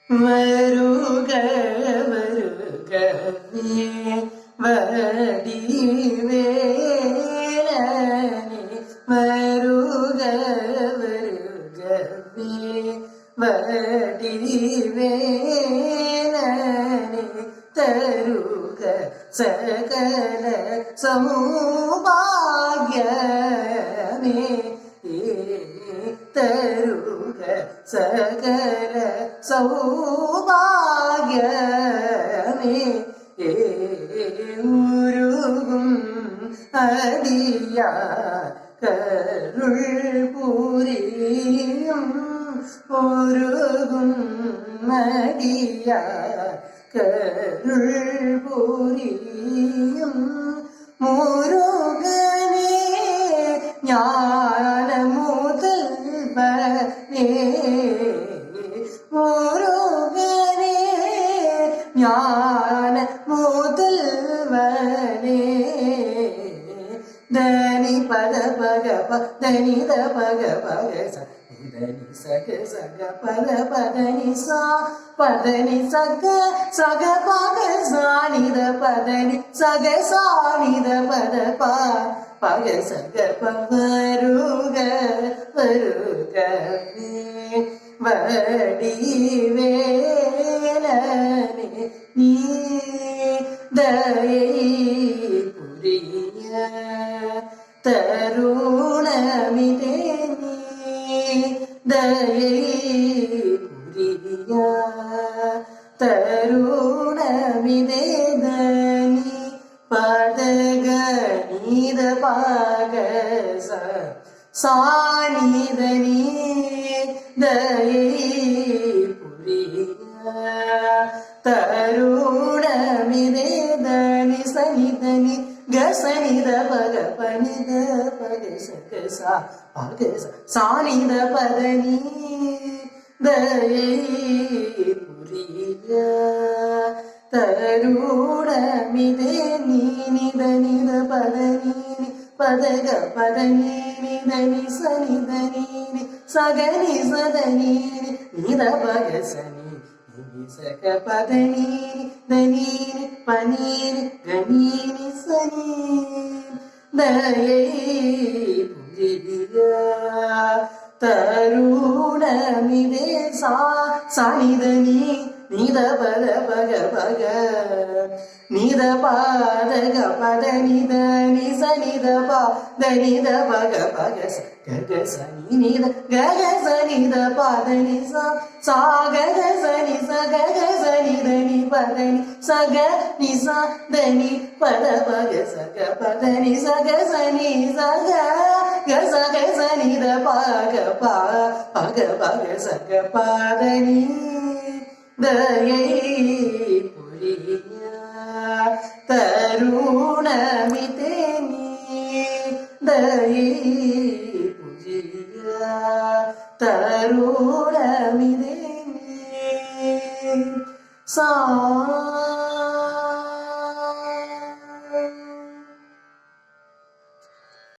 வருக வருகவே வடிவேலனே வருக வருகவே வடிவேலனே தருக சகல சௌபாக்யமே தருக சகல சௌபாக்யமே உருகும் அடியார் கருள் புரியும் உருகும் அடியார் கருள் புரியும் முருகனே ஞான முதல்வனே முருகனே ஞான முதல்வனே தனி பத பக பதனி த பக பக దని సగ సగ పద పదని సా పదని సగ సగ పగ సానిద పదని సగ సానిద పద పా పగ సగ పవరుగ వరుగ వడివేలనే నీ దయై పురియ తరుణమిదే தயை புரிய தருணமிதேதனி பதகநீத பாகச சானிதனி தயை புரிய தருணமிதேதனி சனிதனி கசனித பக பனித பக சகசா பகச சானித பதனி தயை புரிய தருணமிதே நீனித நித பதனி பதக பதனி நிதனி சனிதனி சகனி சதனி நித பகசனி சக பதனி தனி பனீர் கணீனி சனி தயை புரிய தருணமிதே சா சானிதனி நீத பத பக பக நீத பாதக பத நித நிச நித பாத நித பக பக கக சனி நித கக சனித பாத நிச சா கக சனி ச கக சனி தனி பத நி சக நிச தனி பத பக சக பத நி சக சனி சக கக சனித பாக பா பக பக சக பாத நி தயை புரிய தருணமிதே நீ தயை புரிய தருணமிதே நீ சா